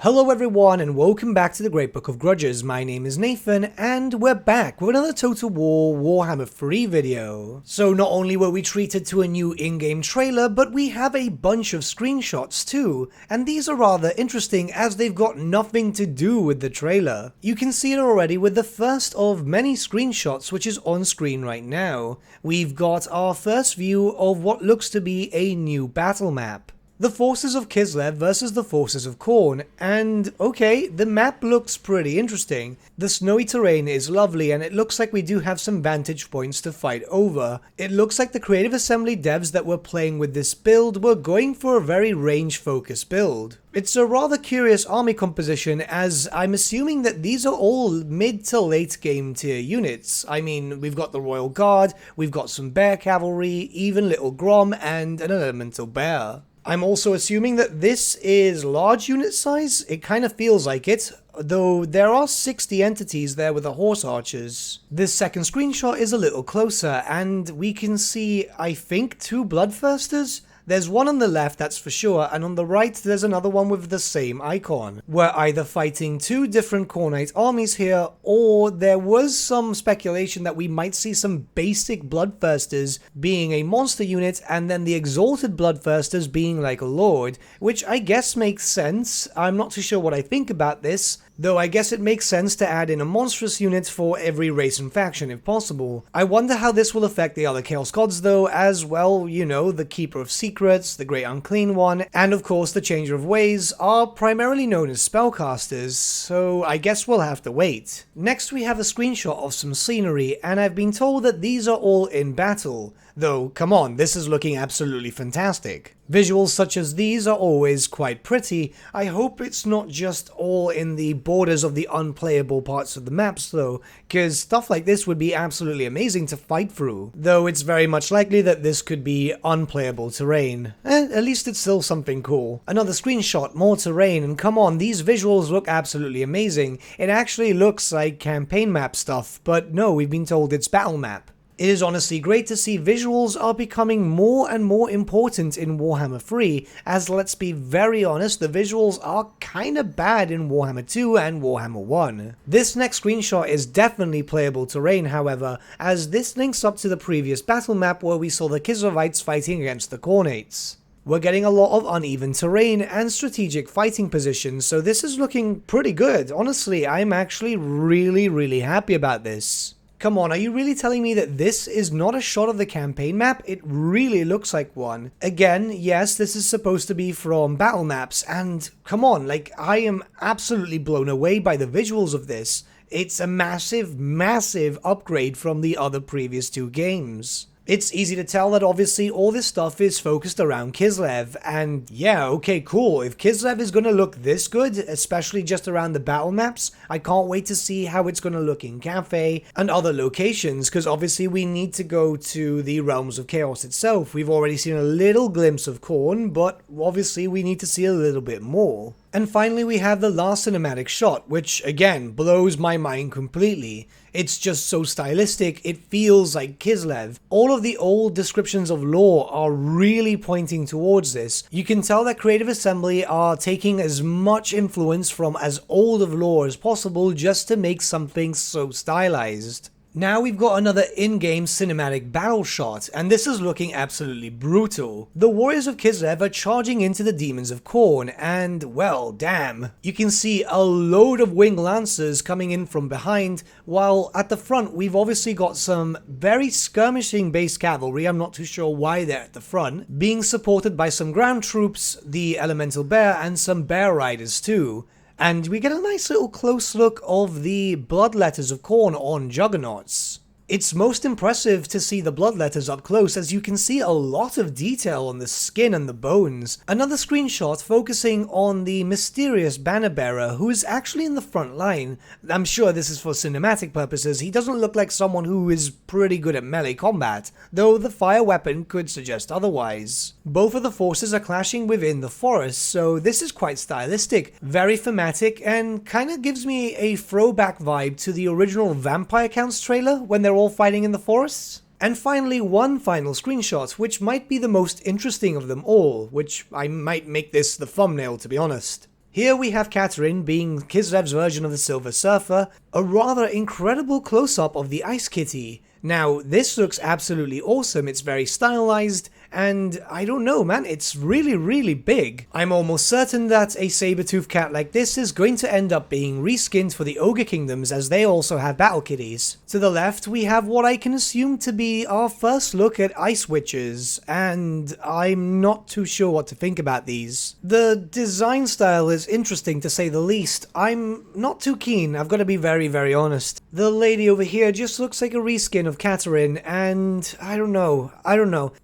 Hello everyone and welcome back to the Great Book of Grudges. My name is Nathan and we're back with another Total War Warhammer 3 video. So not only were we treated to a new in-game trailer, but we have a bunch of screenshots too, and these are rather interesting as they've got nothing to do with the trailer. You can see it already with the first of many screenshots which is on screen right now. We've got our first view of what looks to be a new battle map. The forces of Kislev versus the forces of Khorne, and okay, the map looks pretty interesting. The snowy terrain is lovely and it looks like we do have some vantage points to fight over. It looks like the Creative Assembly devs that were playing with this build were going for a very range-focused build. It's a rather curious army composition as I'm assuming that these are all mid to late game tier units. I mean, we've got the Royal Guard, we've got some Bear Cavalry, even Little Grom, and an Elemental Bear. I'm also assuming that this is large unit size. It kind of feels like it, though there are 60 entities there with the horse archers. This second screenshot is a little closer, and we can see, I think, two Bloodthirsters. There's one on the left, that's for sure, and on the right there's another one with the same icon. We're either fighting two different Khornite armies here, or there was some speculation that we might see some basic Bloodthirsters being a monster unit, and then the Exalted Bloodthirsters being like a lord, which I guess makes sense. I'm not too sure what I think about this, though I guess it makes sense to add in a monstrous unit for every race and faction if possible. I wonder how this will affect the other Chaos Gods though, as well, you know, the Keeper of Secrets, the Great Unclean One, and of course the Changer of Ways are primarily known as spellcasters, so I guess we'll have to wait. Next we have a screenshot of some scenery, and I've been told that these are all in battle. Though, come on, this is looking absolutely fantastic. Visuals such as these are always quite pretty. I hope it's not just all in the borders of the unplayable parts of the maps though, cause stuff like this would be absolutely amazing to fight through. Though it's very much likely that this could be unplayable terrain. At least it's still something cool. Another screenshot, more terrain, and come on, these visuals look absolutely amazing. It actually looks like campaign map stuff, but no, we've been told it's battle map. It is honestly great to see visuals are becoming more and more important in Warhammer 3, as let's be very honest, the visuals are kinda bad in Warhammer 2 and Warhammer 1. This next screenshot is definitely playable terrain however, as this links up to the previous battle map where we saw the Kislevites fighting against the Khornates. We're getting a lot of uneven terrain and strategic fighting positions, so this is looking pretty good. Honestly, I'm actually really happy about this. Come on, are you really telling me that this is not a shot of the campaign map? It really looks like one. Again, yes, this is supposed to be from battle maps, and come on, like, I am absolutely blown away by the visuals of this. It's a massive upgrade from the other previous two games. It's easy to tell that obviously all this stuff is focused around Kislev, and yeah, okay, cool. If Kislev is gonna look this good, especially just around the battle maps, I can't wait to see how it's gonna look in Cafe and other locations, because obviously we need to go to the Realms of Chaos itself. We've already seen a little glimpse of Khorne, but obviously we need to see a little bit more. And finally we have the last cinematic shot, which again blows my mind completely. It's just so stylistic, it feels like Kislev. All of the old descriptions of lore are really pointing towards this. You can tell that Creative Assembly are taking as much influence from as old of lore as possible just to make something so stylized. Now we've got another in-game cinematic battle shot, and this is looking absolutely brutal. The warriors of Kislev are charging into the demons of Khorne, and well, damn. You can see a load of winged lancers coming in from behind, while at the front we've obviously got some very skirmishing based cavalry, I'm not too sure why they're at the front, being supported by some ground troops, the Elemental Bear, and some Bear Riders too. And we get a nice little close look of the bloodletters of Khorne on juggernauts. It's most impressive to see the bloodletters up close, as you can see a lot of detail on the skin and the bones. Another screenshot focusing on the mysterious banner bearer who is actually in the front line. I'm sure this is for cinematic purposes. He doesn't look like someone who is pretty good at melee combat, though the fire weapon could suggest otherwise. Both of the forces are clashing within the forest, so this is quite stylistic, very thematic, and kinda gives me a throwback vibe to the original Vampire Counts trailer when they're all fighting in the forests. And finally, one final screenshot, which might be the most interesting of them all, which I might make this the thumbnail to be honest. Here we have Katerin being Kislev's version of the Silver Surfer, a rather incredible close-up of the Ice Kitty. Now, this looks absolutely awesome, it's very stylized, and I don't know man, it's really big. I'm almost certain that a saber-toothed cat like this is going to end up being reskinned for the Ogre Kingdoms, as they also have battle kitties. To the left we have what I can assume to be our first look at Ice Witches, and I'm not too sure what to think about these. The design style is interesting to say the least. I'm not too keen, I've got to be very honest. The lady over here just looks like a reskin of Katerin, and I don't know.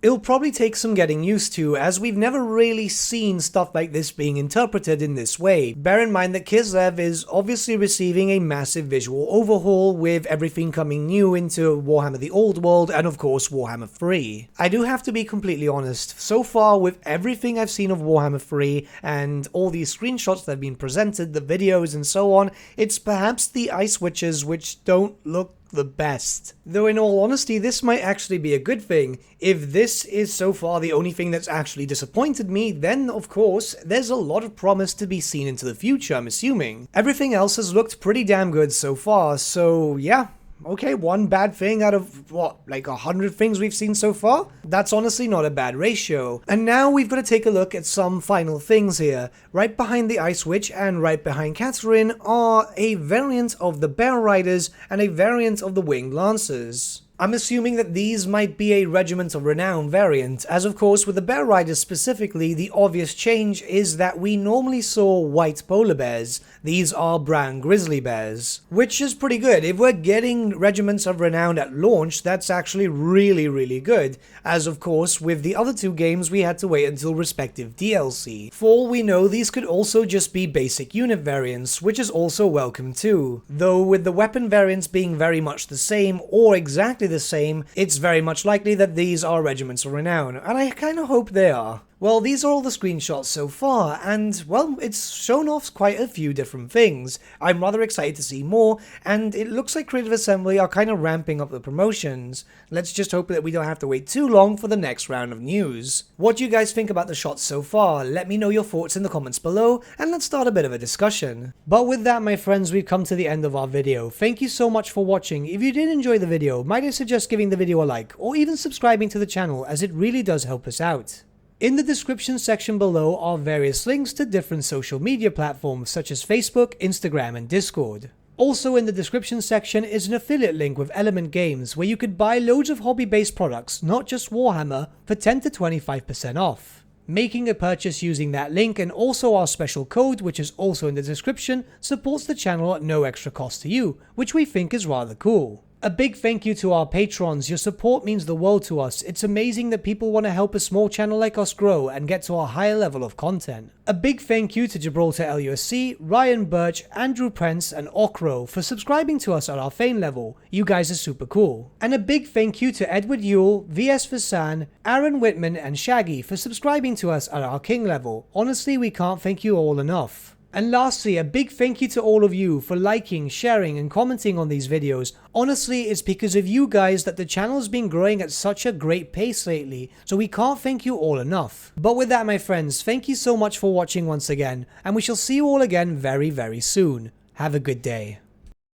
It'll probably take some getting used to, as we've never really seen stuff like this being interpreted in this way. Bear in mind that Kislev is obviously receiving a massive visual overhaul, with everything coming new into Warhammer the Old World and of course Warhammer 3. I do have to be completely honest, so far with everything I've seen of Warhammer 3 and all these screenshots that have been presented, the videos and so on, it's perhaps the Ice Witches which don't look the best. Though in all honesty, this might actually be a good thing. If this is so far the only thing that's actually disappointed me, then of course there's a lot of promise to be seen into the future, I'm assuming. Everything else has looked pretty damn good so far, so yeah. Okay, one bad thing out of, what, like 100 things we've seen so far? That's honestly not a bad ratio. And now we've got to take a look at some final things here. Right behind the Ice Witch and right behind Katerin are a variant of the Bear Riders and a variant of the Winged Lancers. I'm assuming that these might be a Regiment of Renown variant, as of course with the Bear Riders specifically, the obvious change is that we normally saw white polar bears. These are brown grizzly bears, which is pretty good. If we're getting Regiments of Renown at launch, that's actually really good, as of course with the other two games we had to wait until respective DLC. For all we know, these could also just be basic unit variants, which is also welcome too. Though with the weapon variants being very much the same or exactly the same, it's very much likely that these are Regiments of Renown, and I kinda hope they are. Well, these are all the screenshots so far, and, well, it's shown off quite a few different things. I'm rather excited to see more, and it looks like Creative Assembly are kind of ramping up the promotions. Let's just hope that we don't have to wait too long for the next round of news. What do you guys think about the shots so far? Let me know your thoughts in the comments below, and let's start a bit of a discussion. But with that, my friends, we've come to the end of our video. Thank you so much for watching. If you did enjoy the video, might I suggest giving the video a like, or even subscribing to the channel, as it really does help us out. In the description section below are various links to different social media platforms such as Facebook, Instagram and Discord. Also in the description section is an affiliate link with Element Games where you could buy loads of hobby-based products, not just Warhammer, for 10 to 25% off. Making a purchase using that link and also our special code, which is also in the description, supports the channel at no extra cost to you, which we think is rather cool. A big thank you to our patrons. Your support means the world to us. It's amazing that people want to help a small channel like us grow and get to a higher level of content. A big thank you to Gibraltar LUSC, Ryan Bertsche, Andrew Prince and Okro for subscribing to us at our Fane level. You guys are super cool. And a big thank you to Edward Yule, VS Vasan, Aaron Whitman and Shaggy for subscribing to us at our King level. Honestly, we can't thank you all enough. And lastly, a big thank you to all of you for liking, sharing and commenting on these videos. Honestly, it's because of you guys that the channel has been growing at such a great pace lately, so we can't thank you all enough. But with that, my friends, thank you so much for watching once again, and we shall see you all again very soon. Have a good day.